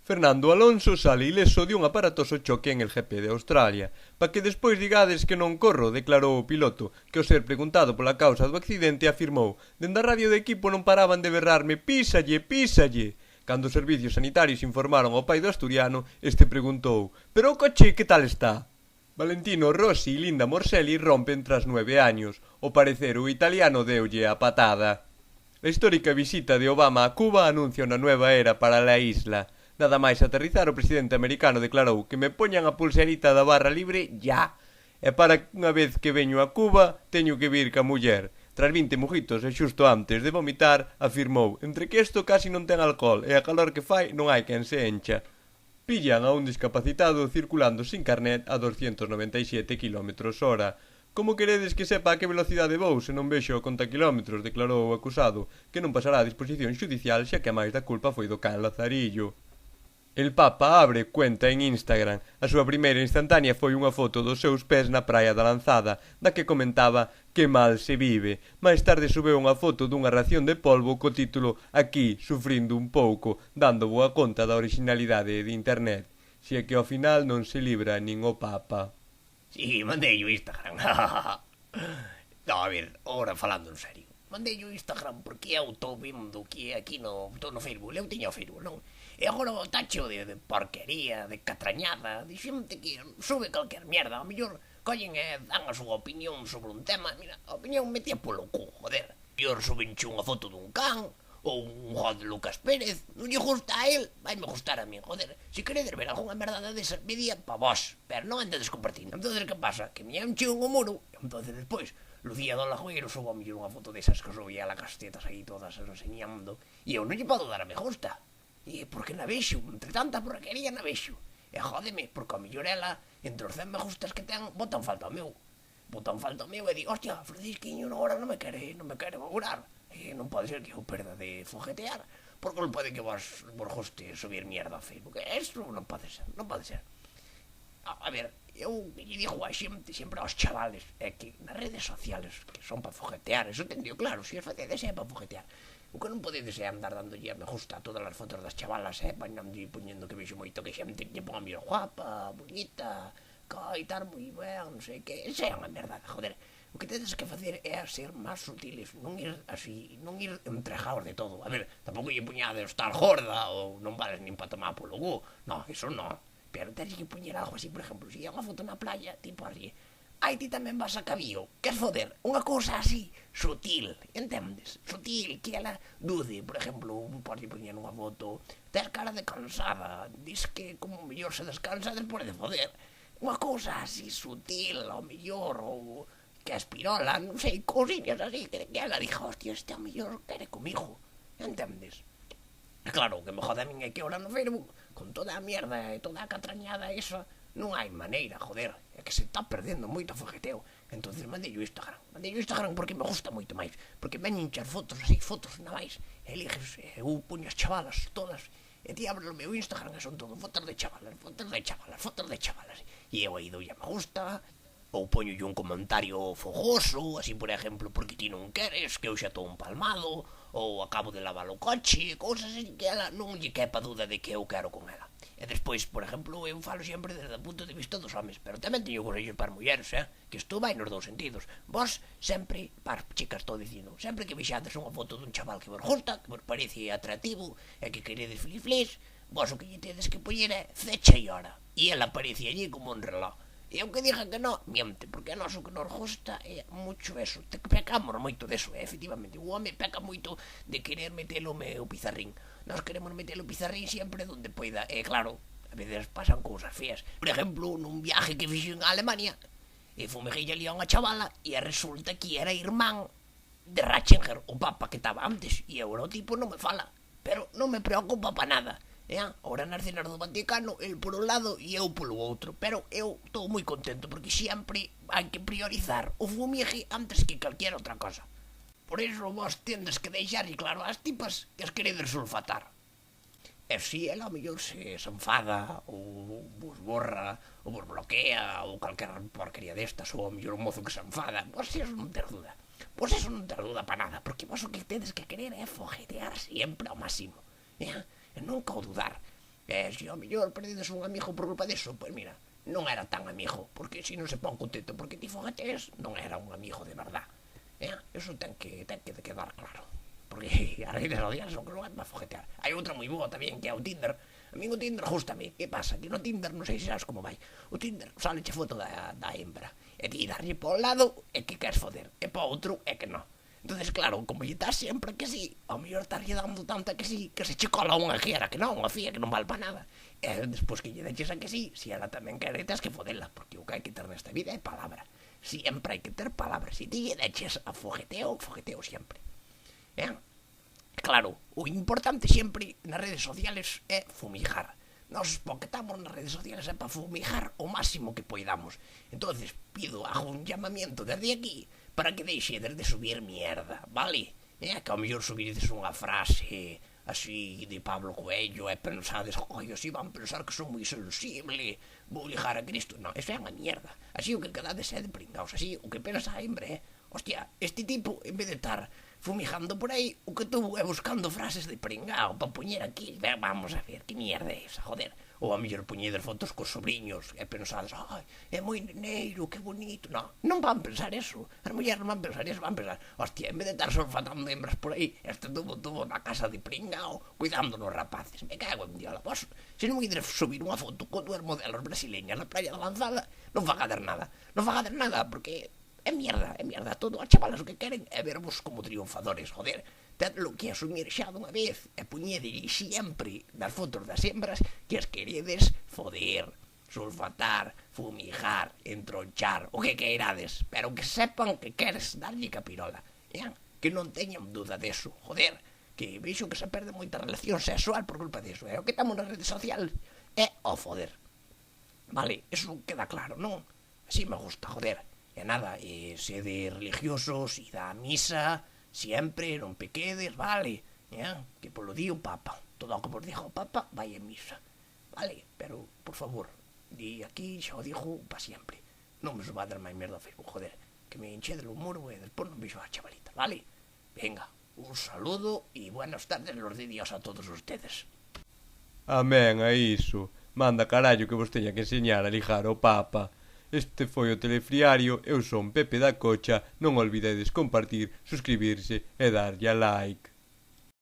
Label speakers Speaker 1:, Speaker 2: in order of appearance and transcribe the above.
Speaker 1: Fernando Alonso sale ileso de un aparatoso choque en el GP de Australia. Pa que despois digades que non corro, declarou o piloto, que ao ser preguntado pola causa do accidente afirmou: "Dende a radio do equipo non paraban de berrarme: písalle, písalle!" Cando os servicios sanitarios informaron ao pai do asturiano, este preguntou: "Pero o coche que tal está?" Valentino Rossi e Linda Morselli rompen tras 9 años. Ao parecer o italiano deulle a patada. A histórica visita de Obama a Cuba anuncia unha nueva era para a isla. Nada máis aterrizar, o presidente americano declarou que me poñan a pulserita da barra libre ya. E para unha vez que veño a Cuba, teño que vir ca muller. Tras 20 mojitos e xusto antes de vomitar, afirmou: "Entre que isto casi non ten alcohol e a calor que fai non hai quen se encha." Pillan a un discapacitado circulando sin carnet a 297 km/h. "Como queredes que sepa a que velocidade vou se non vexo o contakilómetros?", declarou o acusado, que non pasará a disposición xudicial xa que a máis da culpa foi do can Lazarillo. El Papa abre cuenta en Instagram. A súa primeira instantánea foi unha foto dos seus pés na praia da Lanzada, da que comentaba que mal se vive. Máis tarde subeu unha foto dunha ración de polvo co título "Aquí, sufrindo un pouco", dando boa conta da originalidade de internet. Si é que ao final non se libra nin o Papa.
Speaker 2: Si, mandei o Instagram. No, a ver, ahora falando en serio. Mandei o Instagram porque eu estou vendo que aquí no Facebook, eu tiño o Facebook, non? E agora o tacho de porquería, de catrañada, de xente que sube calquer mierda. A mellor collen e dan a súa opinión sobre un tema. Mira, a opinión metía polo cu, joder. A mellor subenche unha foto dun can, ou un God de Lucas Pérez. Non lle gusta a él, vai me gustar a mí, joder. Se queredes ver algunha merdada desa, media pa vos, pero non andedes compartindo. Entón, que pasa? Que me encheu un muro, entón, despois, Lucía do Lagoeiro subo a mellor unha foto desas que subía a las castetas aí todas enseñando, e eu non lle podo dar a me gusta. E porque na vexo, entre tanta porquería na vexo. E jódeme, porque a mellor ela, entre os 100 me gustas que ten, botan falta ao meu. Botan falta ao meu e digo: "Hostia, Francisquiño agora non me quere augurar." E non pode ser que eu perda de foguetear, porque non pode que vos guste subir mierda ao Facebook. Eso non pode ser, non pode ser. A ver, eu lle digo a xente, sempre aos chavales, é que nas redes sociales, que son para foguetear, eso tendio claro, se os facedes é para foguetear. O que non podedes é andar dándolle a me gusta a todas as fotos das chavalas, poñendo que vexo moito que xente lle ponga mira guapa, bonita, coitar moi ben, non sei que, esa é unha merda, joder. O que tedes que facer é ser máis sutiles, non ir así, non ir entregados de todo. A ver, tampouco lle puñades estar gorda ou non vales nin para tomar polo gu, no, eso non. Pero tedes que puñer algo así, por exemplo, se hai unha foto na playa, tipo así, "Ai, ti tamén vas a cabío, queres foder?" Unha cousa así, sutil, entendes? Sutil, que ela dude, por exemplo, pode poñer unha foto, tes cara de cansada, dis que como mellor se descansa despois de foder. Unha cousa así sutil, ao mellor, ou que a espirola, non sei, cousinhas así, que ela diga: "Hostia, este ao mellor quere comigo", entendes? E claro, o que me jode a min é que ahora no Facebook, con toda a mierda e toda a catrañada esa, non hai maneira, joder, é que se está perdendo moito fogueteo. Entonces mandei o Instagram porque me gusta moito máis, porque veñen chas fotos así, fotos navais, eliges, eu puño as chavalas todas, e ti abres o meu Instagram e son todo fotos de chavalas, e eu aí doi a me gusta, ou poño un comentario fogoso, así por exemplo, porque ti non queres, que eu xa estou empalmado, ou acabo de lavar o coche, cousas así que ela non lle quepa duda de que eu quero con ela. E despois, por exemplo, eu falo sempre desde o punto de vista dos homes, pero tamén teño consellos para mulleres, que isto vai nos dous sentidos. Vos sempre, para chicas estou dicindo, sempre que vexades unha foto dun chaval que vos gusta, que vos parece atractivo e que queredes feliz, vos o que lle tedes que poñer é fecha e hora. E ela aparece allí como un reloj. E aunque diga que non, miente, porque a nós o que nos gusta é mucho eso. Pecamos moito deso, efectivamente. O home peca moito de querer metelo o meu pizarrín. Nós queremos metelo o pizarrín sempre donde poida. E claro, a veces pasan cousas feas. Por exemplo, nun viaje que fixo en Alemania, e fumejei ali a unha chavala, e resulta que era irmán de Ratzinger, o papa que estaba antes. E agora o tipo non me fala, pero non me preocupa para nada. Ahora nas cenas do Vaticano, el por un lado e eu polo outro, pero eu estou moi contento porque sempre hai que priorizar o fumigue antes que calquera outra cosa. Por iso vos tendes que deixar claro as tipas que as queredes sulfatar. E si ela ao mellor se enfada ou vos borra ou vos bloquea ou calquera porquería destas, ou ao mellor un mozo que se enfada, vos eso non ter duda. Vos eso non ter duda para nada, porque vos o que tedes que querer é foguetear sempre ao máximo. E nunca o dudar. Se ao mellor perdedes un amigo por culpa deso, pois mira, non era tan amigo, porque se non se pon contento porque ti fogatees, non era un amigo de verdad. Eso ten que quedar claro. Porque as redes sociales son que non é para foguetear. Hai outra moi boa tamén, que é o Tinder. A mí o Tinder gustame. Que pasa? Que no Tinder, non sei se sabes como vai. O Tinder sale che foto da hembra. E ti darlle para un lado é que queres foder. E para outro é que non. Entonces, claro, como lle estás sempre que sí, ao mellor estarlle dando tanta que sí, que se che cola unha xiera que non, unha fía que non vale para nada. E despois que lle deches a que sí, si ela tamén quere, tens que fodela, porque o que hai que ter nesta vida é palabra. Siempre hai que ter palabra. Si ti lle deches a fogueteo sempre. Claro, o importante sempre nas redes sociales é fumigar. Nos porque estamos nas redes sociales é para fumigar o máximo que poidamos. Entonces hago un llamamiento desde aquí para que deixedes de subir mierda, vale? Que ao mellor subiredes unha frase así de Pablo Coelho e pensades, así van pensar que son moi sensible, vou ligar a Cristo. Non, eso é unha mierda. Así o que quedades é de pringaos. Así o que pensa a hembre hostia, este tipo en vez de estar fumigando por aí, o que tuvo é buscando frases de pringao para poñer aquí. Vamos a ver, que mierda é esa, joder. Ou a mellor poñedes fotos cos sobrinhos e pensades, é moi neneiro, que bonito. Non van pensar eso. As mulleres non van pensar eso, van pensar, hostia, en vez de estar solfatando hembras por aí, este tuvo na casa de pringao cuidando nos rapaces. Me cago en diola. Vos, se non ides subir unha foto con dúas modelos brasileñas na playa da Lanzada, non fagades nada. Non fagades nada, porque é mierda. Todo as chavalas o que queren é vervos como triunfadores, joder. Tedlo que asumir xa dunha vez e poñedelle sempre das fotos das hembras que as queredes foder, sulfatar, fumigar, entronchar, o que queirades, pero que sepan que queres darlle capirola. Que non teñan duda deso, joder, que veixo que se perde moita relación sexual por culpa deso. O que estamos nas redes sociales é o foder. Vale, eso queda claro, non? Así me gusta, joder. E nada, sede religiosos, id á misa, sempre, non pequedes, vale? Que polo di o Papa. Todo o que vos diga o Papa, vai a misa. Vale? Pero, por favor, di aquí, xa o dijo, pa sempre. Non me subades máis merda ao Facebook, joder. Que me enchedes o muro e despois non vexo a chavalita, vale? Venga, un saludo e buenas tardes los de Dios a todos ustedes.
Speaker 1: Amén a iso. Manda carallo que vos teña que enseñar a ligar ao Papa. Este foi o Telefriario, eu son Pepe da Cocha, non olvidedes compartir, suscribirse e darlle a like.